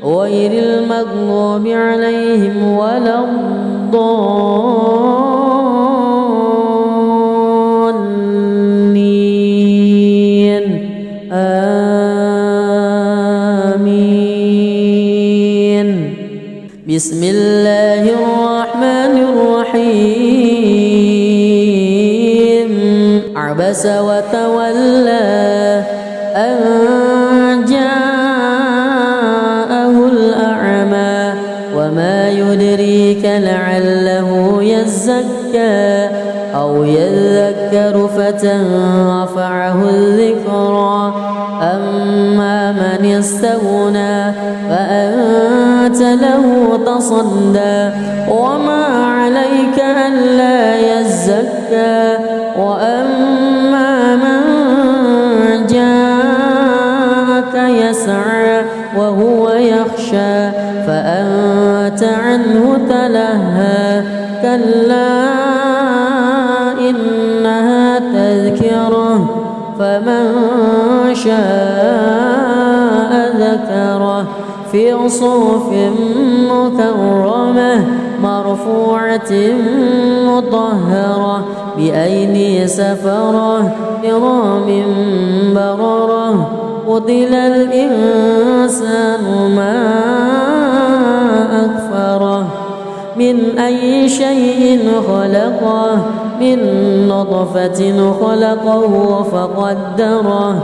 غير المغضوب عليهم ولا الضالين. آمين. بسم الله الرحمن الرحيم عبس وتولى أن جاءه الأعمى وما يدريك لعله يزكى أو يذكر فتنفعه الذكرى أما من استغنى فأنت له تصدى وما عليك ألا يزكى وأما من جاءك يسعى وهو يخشى فأنت عنه تلهى كلا إنها تذكرة فمن شاء ذكره في صحف مكرمة مرفوعة مطهرة بأيدي سفرة كرام بررة قتل الإنسان ما أكفره من أي شيء خلقه من نطفة خلقه فقدره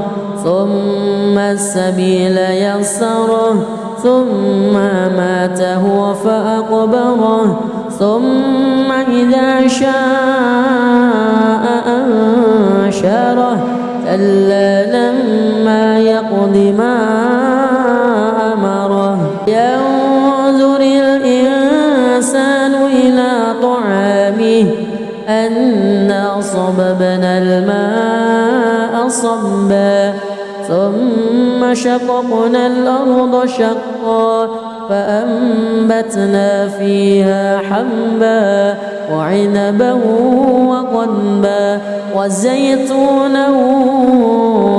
ثم السبيل يسره ثم أماته فأقبره ثم إذا شاء أنشره كلا لما يقض ما أمره ينظر الإنسان إلى طعامه أنا صببنا الماء صبا ثم شققنا الأرض شقا فأنبتنا فيها حبا وعنبا وقضبا وزيتونا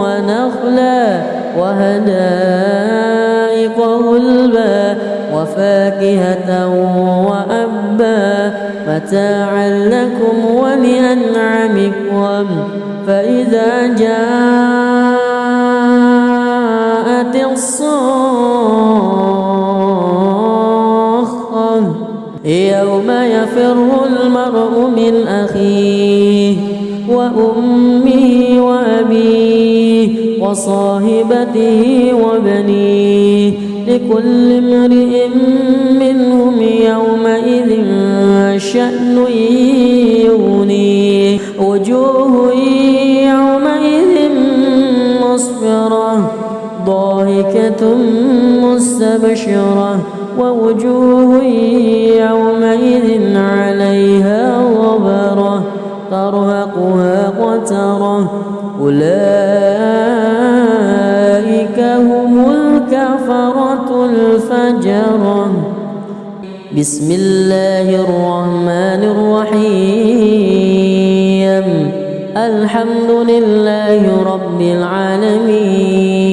ونخلا وحدائق غلبا وفاكهة وأبا متاعا لكم ولأنعامكم فإذا جاءت الصاخة يوم يفر المرء من أخيه وأمه وأبيه وصاحبته وبنيه لكل امرئ منهم يومئذ شأن يغنيه وجوه يومئذ مسفرة ضاحكة مستبشرة ووجوه يومئذ عليها غبرة ترهقها قترة أولئك هم الكفرة الفجرة بسم الله الرحمن الرحيم الحمد لله رب العالمين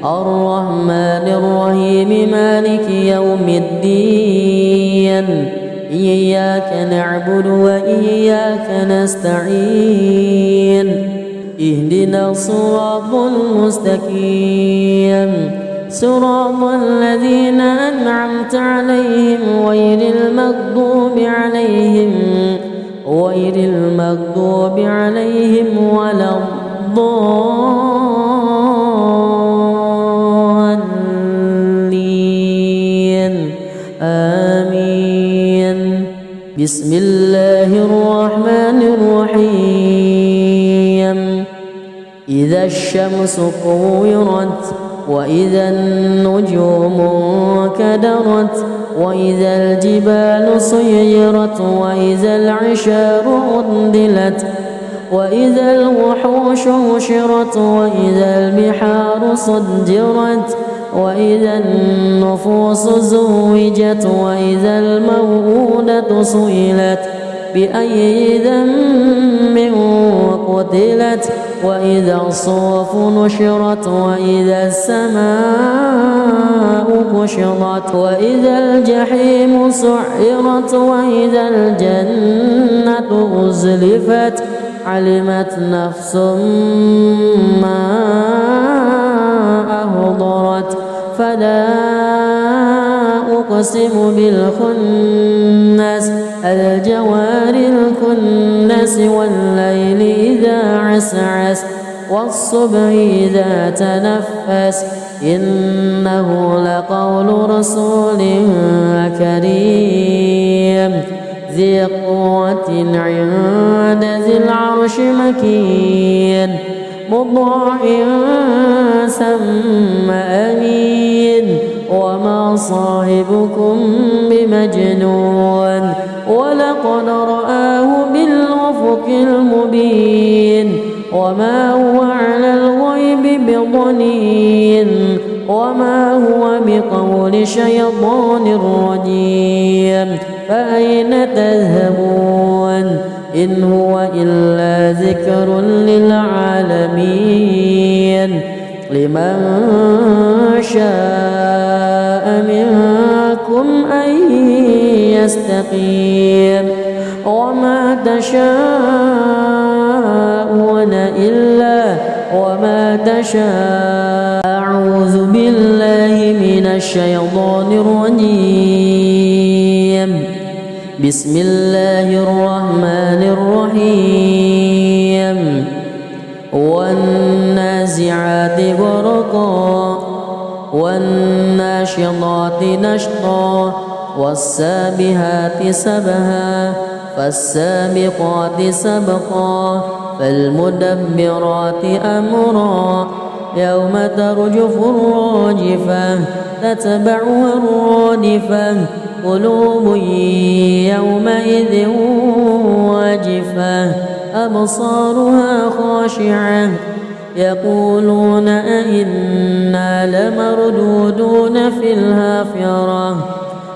الرحمن الرحيم مالك يوم الدين إياك نعبد وإياك نستعين اهدنا الصراط المستقيم صراط الذين أنعمت عليهم غير المغضوب عليهم ولا الضالين آمين بسم الله الرحمن الرحيم إذا الشمس كورت وإذا النجوم انكدرت وإذا الجبال سيرت وإذا العشار عطلت وإذا الوحوش حشرت وإذا البحار سجرت وإذا النفوس زوجت وإذا الموءودة سئلت بأي ذنب قتلت وإذا الصحف نشرت وإذا السماء كشطت وإذا الجحيم سعرت وإذا الجنة أزلفت علمت نفس ما أهضرت فلا أقسم بالخنس الجوار الكنس والليل إذا عسعس والصبح إذا تنفس إنه لقول رسول كريم ذي قوة عند ذي العرش مكين مطاع ثم أمين وما صاحبكم بمجنون ولقد رآه بالأفق المبين وما هو على الغيب بضنين وما هو بقول شيطان رجيم فأين تذهبون إن هو إلا ذكر للعالمين لمن شاء منكم أن يستقيم وما تشاءون أعوذ بالله من الشيطان الرجيم بسم الله الرحمن الرحيم والنازعات غرقا والناشطات نشطا والسابحات سبها فالسابقات سبقا فالمدبرات أمرا يوم ترجف الراجفة تتبعها الرادفة قلوب يومئذ واجفة أبصارها خاشعة يقولون أئنا لمردودون في الحافرة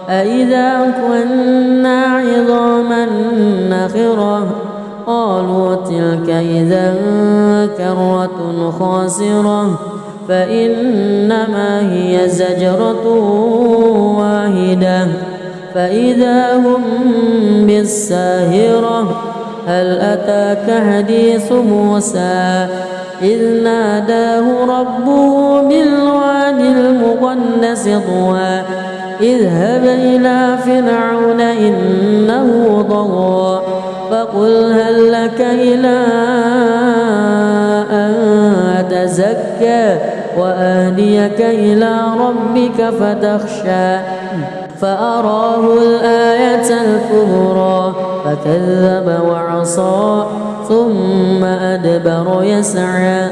أئذا كنا عظاما نخرة قالوا تلك إذا كرة خاسرة فإنما هي زجرة واحدة فإذا هم بالساهرة هل أتاك حديث موسى إذ ناداه ربه بالواد المقدس طوى اذهب إلى فرعون إنه طغى فقل هل لك إلى أن تزكى وأهديك إلى ربك فتخشى فأراه الآية الكبرى فكذب وعصى ثم أدبر يسعى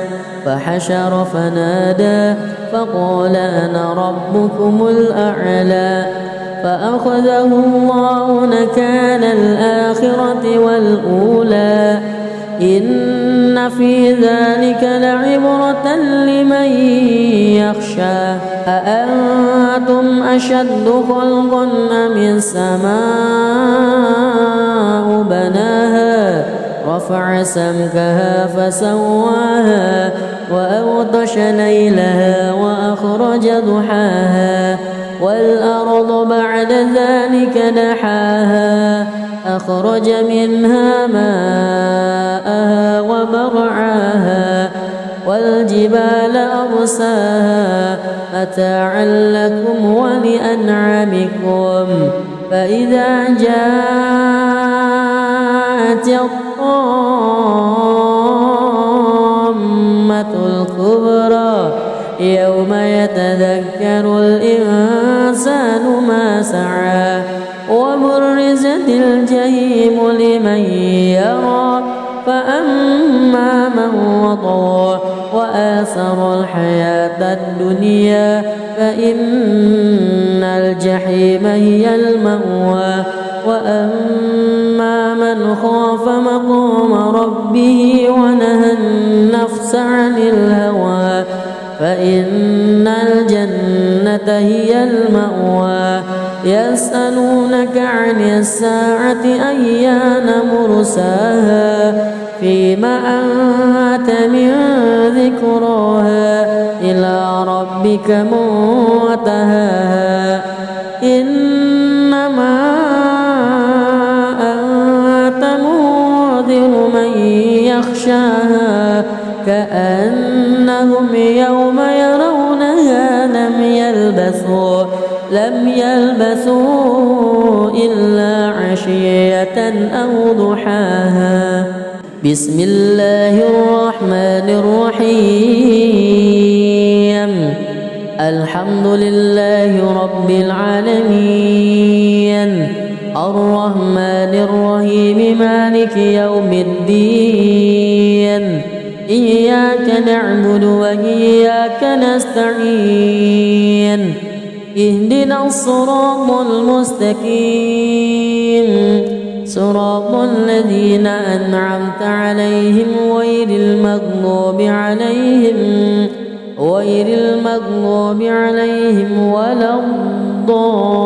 فحشر فنادى فقال أنا ربكم الأعلى فأخذه الله نكال الآخرة والأولى إن في ذلك لعبرة لمن يخشى أأنتم أشد خلقا أم السماء بناها رفع سمكها فسواها وأغطش ليلها وأخرج ضحاها والأرض بعد ذلك دحاها أخرج منها ماءها ومرعاها والجبال أرساها متاعا لكم ولأنعامكم فإذا جاءت الطامة الكبرى يوم يتذكر الإنسان ما سعى وبرزت الجحيم لمن يرى فأما من وطغى وآثر الحياة الدنيا فإن الجحيم هي المأوى وأما من خاف مقام ربه ونهى النفس عن الهوى فإن الجنة هي المأوى يسألونك عن الساعة أيان مرساها فيما أنت من ذكراها إلى ربك منتهاها إنما أنت منذر من يخشاها كأنهم يوم يرونها لم لم يلبثوا إلا عشية أو ضحاها. بسم الله الرحمن الرحيم. الحمد لله رب العالمين، الرحمن الرحيم، مالك يوم الدين، إياك نعبد وإياك نستعين، اهدنا الصراط المستقيم، صراط الذين أنعمت عليهم غير المغضوب عليهم ولا الضالين.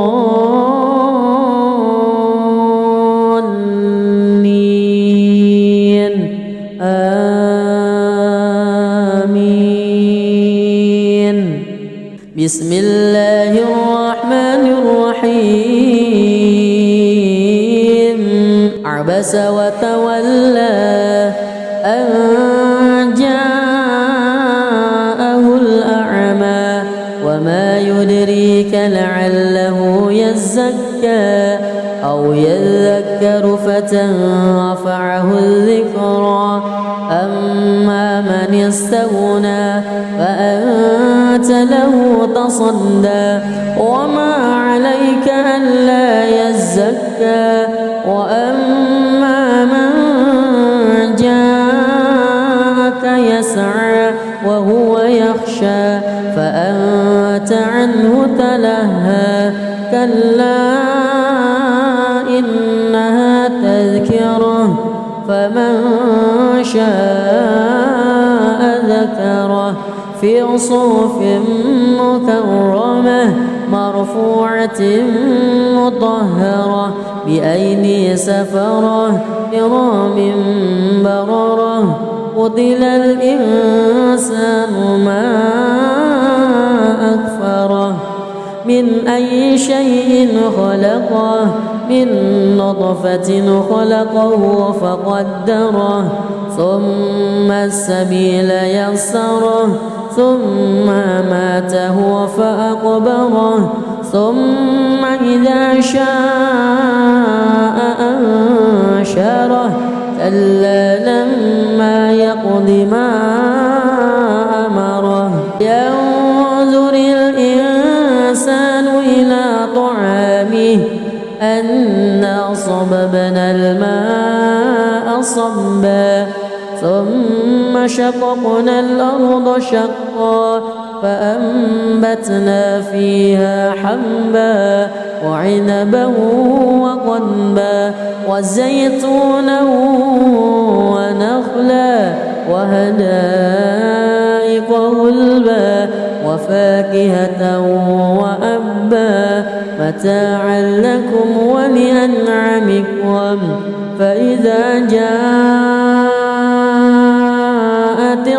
آمين. بسم الله الرحمن الرحيم. عبس وتولى أن جاءه الأعمى وما يدريك لعله يزكى أو يذكر فتنفعه الذكرى. أما من استغنى فأنت له تصدى وما عليك ألا يزكى. وأما من جاءك يسعى وهو يخشى فأنت عنه تلهى. كلا إنها تذكرة فمن شاء ذكره في صحف مكرمة مرفوعة مطهرة بأيدي سفرة كرام بررة. قتل الإنسان ما أكفره من أي شيء خلقه من نطفة خلقه فقدره ثم السبيل يسره ثم ماته فأقبره ثم إذا شاء أنشره. كلا لما يقض ما أمره. ينظر الإنسان إلى طعامه أنا صببنا الماء صبا ثم شققنا الأرض شقا فأنبتنا فيها حبا وعنبا وقضبا وزيتونا ونخلا وحدائق غلبا وفاكهة وأبا متاعا لكم ولأنعامكم. فإذا جاءت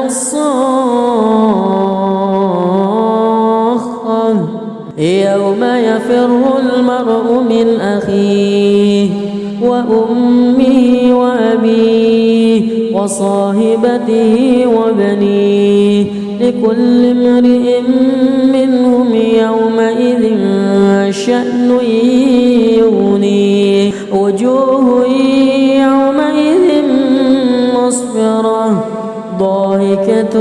الصاخة يوم يفر المرء من أخيه وأمه وأبيه وصاحبته وبنيه لكل امرئ منهم يومئذ شأن يغنيه. وجوه يومئذ مسفرة ضاحكة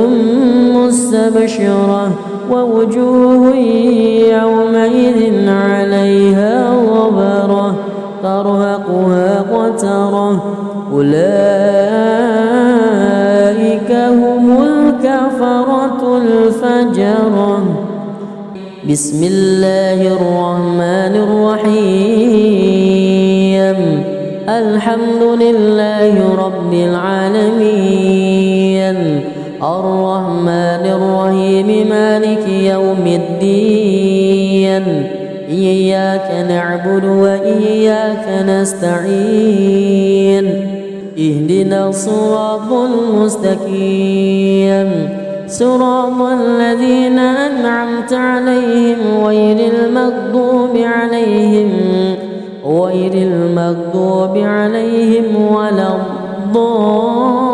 مستبشرة ووجوه يومئذ عليها غبرة ترهقها قترة. أولئك هم الكفرة الفجرة. بسم الله الرحمن الرحيم. الحمد لله رب العالمين، الرحمن الرحيم، مالك يوم الدين، إياك نعبد وإياك نستعين، اهدنا الصراط المستقيم، صراط الذين أنعمت عليهم غير المغضوب عليهم ولا الضالين.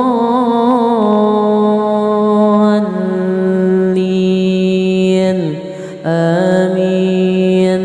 آمين.